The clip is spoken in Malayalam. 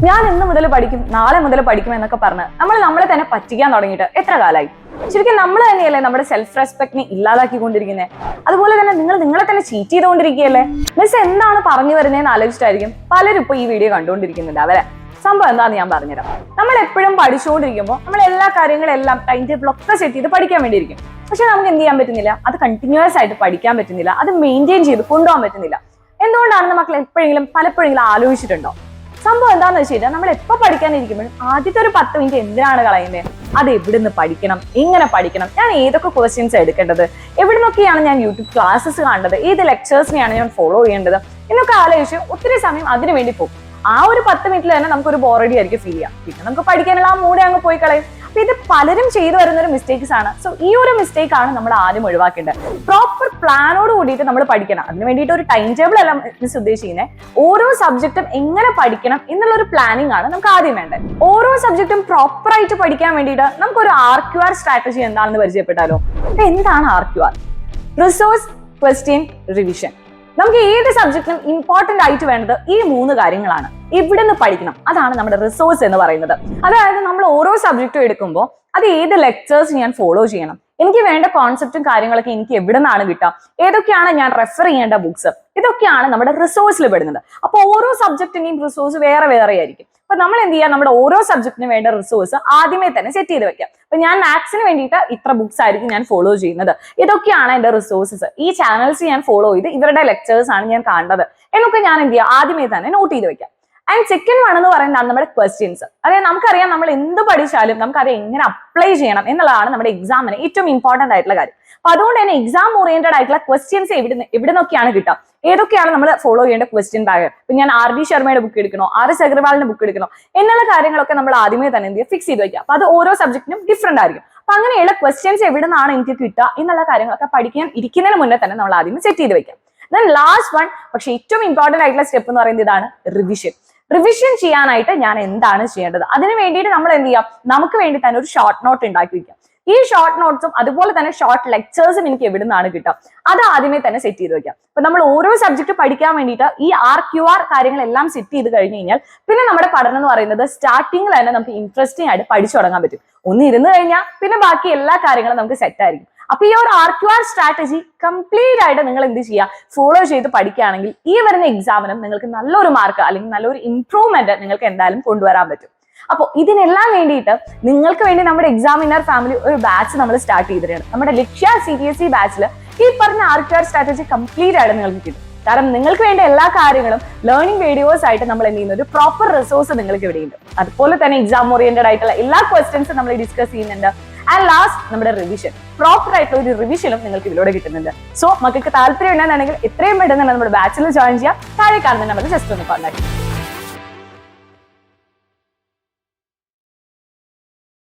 ഞാൻ ഇന്ന് മുതൽ പഠിക്കും, നാളെ മുതൽ പഠിക്കും എന്നൊക്കെ പറഞ്ഞ് നമ്മളെ തന്നെ പറ്റിക്കാൻ തുടങ്ങിയിട്ട് എത്ര കാലമായി? ശരിക്കും നമ്മൾ തന്നെയല്ലേ നമ്മുടെ സെൽഫ് റെസ്പെക്ടിനെ ഇല്ലാതാക്കിക്കൊണ്ടിരിക്കുന്നത്? അതുപോലെ തന്നെ നിങ്ങളെ തന്നെ ചീറ്റ് ചെയ്തുകൊണ്ടിരിക്കുകയല്ലേ? മിസ് എന്താണ് പറഞ്ഞു വരുന്നതെന്ന് ആലോചിച്ചിട്ടായിരിക്കും പലരും ഇപ്പൊ ഈ വീഡിയോ കണ്ടുകൊണ്ടിരിക്കുന്നുണ്ട്. അവരെ സംഭവം എന്താന്ന് ഞാൻ പറഞ്ഞുതരാം. നമ്മൾ എപ്പോഴും പഠിച്ചുകൊണ്ടിരിക്കുമ്പോൾ നമ്മൾ എല്ലാ കാര്യങ്ങളെല്ലാം ടൈം ടേബിൾ ഒക്കെ സെറ്റ് ചെയ്ത് പഠിക്കാൻ വേണ്ടിയിരിക്കും. പക്ഷെ നമുക്ക് എന്ത് ചെയ്യാൻ പറ്റുന്നില്ല? അത് കണ്ടിന്യൂസ് ആയിട്ട് പഠിക്കാൻ പറ്റുന്നില്ല, അത് മെയിൻറ്റെയിൻ ചെയ്ത് കൊണ്ടുപോകാൻ പറ്റുന്നില്ല. എന്തുകൊണ്ടാണെന്ന് മക്കൾ പലപ്പോഴെങ്കിലും ആലോചിച്ചിട്ടുണ്ടോ? സംഭവം എന്താണെന്ന് വെച്ച് കഴിഞ്ഞാൽ നമ്മൾ എപ്പോൾ പഠിക്കാനിരിക്കുമ്പോൾ ആദ്യത്തെ ഒരു 10 മിനിറ്റ് എന്തിനാണ് കളയുന്നത്? അത് എവിടുന്ന് പഠിക്കണം, എങ്ങനെ പഠിക്കണം, ഞാൻ ഏതൊക്കെ ക്വസ്റ്റ്യൻസ് എടുക്കേണ്ടത്, എവിടുന്നൊക്കെയാണ് ഞാൻ യൂട്യൂബ് ക്ലാസ്സസ് കാണേണ്ടത്, ഏത് ലെക്ചേഴ്സിനെയാണ് ഞാൻ ഫോളോ ചെയ്യേണ്ടത് എന്നൊക്കെ ആലോചിച്ച് ഒത്തിരി സമയം അതിനു വേണ്ടി പോകും. ആ ഒരു 10 മിനിറ്റിൽ തന്നെ നമുക്കൊരു ബോറടി ആയിരിക്കും ഫീൽ ചെയ്യാം. പിന്നെ നമുക്ക് പഠിക്കാനുള്ള ആ മൂടെ അങ്ങ് പോയി കളയും. അപ്പൊ ഇത് പലരും ചെയ്തു വരുന്ന ഒരു മിസ്റ്റേക്സ് ആണ്. സോ ഈ ഒരു മിസ്റ്റേക്ക് ആണ് നമ്മൾ ആദ്യം ഒഴിവാക്കേണ്ടത്. പ്രോപ്പർ പ്ലാനോട് കൂടിയിട്ട് നമ്മൾ പഠിക്കണം. അതിന് വേണ്ടിയിട്ട് ഒരു ടൈം ടേബിൾ അല്ല മിസ് ഉദ്ദേശിക്കുന്നത്. ഓരോ സബ്ജക്റ്റും എങ്ങനെ പഠിക്കണം എന്നുള്ള ഒരു പ്ലാനിങ് ആണ് നമുക്ക് ആദ്യം വേണ്ടത്. ഓരോ സബ്ജക്റ്റും പ്രോപ്പർ ആയിട്ട് പഠിക്കാൻ വേണ്ടിയിട്ട് നമുക്കൊരു RQR സ്ട്രാറ്റജി എന്താണെന്ന് പരിചയപ്പെട്ടാലോ? അപ്പൊ എന്താണ് RQR? Resource question revision. നമുക്ക് ഏത് സബ്ജക്റ്റിനും ഇമ്പോർട്ടന്റ് ആയിട്ട് വേണ്ടത് ഈ 3 കാര്യങ്ങളാണ്. എവിടുന്ന് പഠിക്കണം, അതാണ് നമ്മുടെ റിസോഴ്സ് എന്ന് പറയുന്നത്. അതായത് നമ്മൾ ഓരോ സബ്ജക്റ്റും എടുക്കുമ്പോൾ അത് ഏത് ലെക്ചേഴ്സ് ഞാൻ ഫോളോ ചെയ്യണം, എനിക്ക് വേണ്ട കോൺസെപ്റ്റും കാര്യങ്ങളൊക്കെ എനിക്ക് എവിടെ നിന്നാണ് കിട്ടുക, ഏതൊക്കെയാണ് ഞാൻ റെഫർ ചെയ്യേണ്ട ബുക്സ്, ഇതൊക്കെയാണ് നമ്മുടെ റിസോഴ്സിൽ പെടുന്നത്. അപ്പൊ ഓരോ സബ്ജക്റ്റിന്റെയും റിസോഴ്സ് വേറെ വേറെ ആയിരിക്കും. അപ്പൊ നമ്മൾ എന്ത് ചെയ്യുക? നമ്മുടെ ഓരോ സബ്ജക്റ്റിന് വേണ്ട റിസോഴ്സ് ആദ്യമേ തന്നെ സെറ്റ് ചെയ്ത് വെക്കാം. അപ്പൊ ഞാൻ മാത്സിന് വേണ്ടിയിട്ട് ഇത്ര ബുക്സ് ആയിരിക്കും ഞാൻ ഫോളോ ചെയ്യുന്നത്, ഇതൊക്കെയാണ് എന്റെ റിസോഴ്സസ്, ഈ ചാനൽസ് ഞാൻ ഫോളോ ചെയ്ത് ഇവരുടെ ലെക്ചേഴ്സ് ആണ് ഞാൻ കാണേണ്ടത് എന്നൊക്കെ ഞാൻ എന്ത് ചെയ്യുക? ആദ്യമേ തന്നെ നോട്ട് ചെയ്ത് വെക്കാം. ആൻഡ് സെക്കൻഡ് വൺ എന്ന് പറയുന്നതാണ് നമ്മുടെ ക്വസ്റ്റ്യൻസ്. അതായത് നമുക്കറിയാം നമ്മൾ എന്ത് പഠിച്ചാലും നമുക്ക് അത് എങ്ങനെ അപ്ലൈ ചെയ്യണം എന്നുള്ളതാണ് നമ്മുടെ എക്സാമിന് ഏറ്റവും ഇമ്പോർട്ടന്റ് ആയിട്ടുള്ള കാര്യം. അപ്പൊ അതുകൊണ്ട് തന്നെ എക്സാം ഓറിയന്റഡ് ആയിട്ടുള്ള ക്വസ്റ്റ്യൻസ് എവിടുന്നൊക്കെയാണ് കിട്ടുക, ഏതൊക്കെയാണ് നമ്മൾ ഫോളോ ചെയ്യേണ്ട ക്വസ്റ്റ്യൻ ബാഗ്. ഇപ്പൊ ഞാൻ RD ശർമ്മയുടെ ബുക്ക് എടുക്കണോ, RS അഗർവാളിന്റെ ബുക്ക് എടുക്കണോ എന്നുള്ള കാര്യങ്ങളൊക്കെ നമ്മൾ ആദ്യമേ തന്നെ എന്ത് ചെയ്യുക? ഫിക്സ് ചെയ്ത് വയ്ക്കുക. അപ്പൊ അത് ഓരോ സബ്ജക്റ്റിനും ഡിഫറെന്റ് ആയിരിക്കും. അപ്പൊ അങ്ങനെയുള്ള ക്വസ്റ്റ്യൻസ് എവിടെ നിന്നാണ് എനിക്ക് കിട്ടുക എന്നുള്ള കാര്യങ്ങളൊക്കെ പഠിക്കാൻ ഇരിക്കുന്നതിന് മുന്നേ തന്നെ നമ്മൾ ആദ്യമേ സെറ്റ് ചെയ്ത് വെക്കാം. ദെൻ ലാസ്റ്റ് വൺ, പക്ഷെ ഏറ്റവും ഇമ്പോർട്ടന്റ് ആയിട്ടുള്ള സ്റ്റെപ്പ് എന്ന് പറയുന്നത് ഇതാണ്, റിവിഷൻ. റിവിഷൻ ചെയ്യാനായിട്ട് ഞാൻ എന്താണ് ചെയ്യേണ്ടത്? അതിന് വേണ്ടിയിട്ട് നമ്മൾ എന്ത് ചെയ്യാം? നമുക്ക് വേണ്ടി തന്നെ ഒരു ഷോർട്ട് നോട്ട് ഉണ്ടാക്കി വെക്കാം. ഈ ഷോർട്ട് നോട്ട്സും അതുപോലെ തന്നെ ഷോർട്ട് ലെക്ചേഴ്സും എനിക്ക് എവിടെ നിന്നാണ് കിട്ടുക, അത് ആദ്യമേ തന്നെ സെറ്റ് ചെയ്ത് വെക്കാം. അപ്പൊ നമ്മൾ ഓരോ സബ്ജക്ട് പഠിക്കാൻ വേണ്ടിയിട്ട് ഈ RQR കാര്യങ്ങളെല്ലാം സെറ്റ് ചെയ്ത് കഴിഞ്ഞ് കഴിഞ്ഞാൽ പിന്നെ നമ്മുടെ പഠനം എന്ന് പറയുന്നത് സ്റ്റാർട്ടിങ്ങിൽ തന്നെ നമുക്ക് ഇൻട്രസ്റ്റിംഗ് ആയിട്ട് പഠിച്ചു തുടങ്ങാൻ പറ്റും. ഒന്ന് ഇരുന്ന് കഴിഞ്ഞാൽ പിന്നെ ബാക്കി എല്ലാ കാര്യങ്ങളും നമുക്ക് സെറ്റ് ആയിരിക്കും. അപ്പൊ ഈ ഒരു RQR സ്ട്രാറ്റജി കംപ്ലീറ്റ് ആയിട്ട് നിങ്ങൾ എന്ത് ചെയ്യുക? ഫോളോ ചെയ്ത് പഠിക്കുകയാണെങ്കിൽ ഈ വരുന്ന എക്സാമിനും നിങ്ങൾക്ക് നല്ലൊരു മാർക്ക് അല്ലെങ്കിൽ നല്ലൊരു ഇംപ്രൂവ്മെന്റ് നിങ്ങൾക്ക് എന്തായാലും കൊണ്ടുവരാൻ പറ്റും. അപ്പോൾ ഇതിനെല്ലാം വേണ്ടിയിട്ട് നിങ്ങൾക്ക് വേണ്ടി നമ്മുടെ എക്സാമിനർ ഫാമിലി ഒരു ബാച്ച് നമ്മൾ സ്റ്റാർട്ട് ചെയ്തിട്ടുണ്ട്. നമ്മുടെ ലക്ഷ്യ CBSE ബാച്ചിൽ ഈ പറഞ്ഞ RQR സ്ട്രാറ്റജി കംപ്ലീറ്റ് ആയിട്ട് നിങ്ങൾക്ക് കിട്ടും. കാരണം നിങ്ങൾക്ക് വേണ്ട എല്ലാ കാര്യങ്ങളും ലേണിംഗ് വീഡിയോസ് ആയിട്ട് നമ്മൾ എന്ത് ചെയ്യുന്ന ഒരു പ്രോപ്പർ റിസോഴ്സ് നിങ്ങൾക്ക് ഇവിടെയുണ്ട്. അതുപോലെ തന്നെ എക്സാം ഓറിയന്റഡ് ആയിട്ടുള്ള എല്ലാ ക്വസ്റ്റ്യൻസും നമ്മൾ ഡിസ്കസ് ചെയ്യുന്നുണ്ട്. ആൻഡ് ലാസ്റ്റ് നമ്മുടെ റിവിഷൻ, പ്രോപ്പർ ആയിട്ടുള്ള ഒരു റിവിഷനും നിങ്ങൾക്ക് ഇതിലൂടെ കിട്ടുന്നുണ്ട്. സോ മക്കൾക്ക് താല്പര്യം ഉണ്ടെന്നുണ്ടെങ്കിൽ എത്രയും പെട്ടെന്ന് നമ്മുടെ ബാച്ചിൽ ജോയിൻ ചെയ്യാം. താഴെ കാണുന്ന നമ്പറിൽ ജസ്റ്റ് ഒന്ന് കോൺടാക്ട് ചെയ്യാം.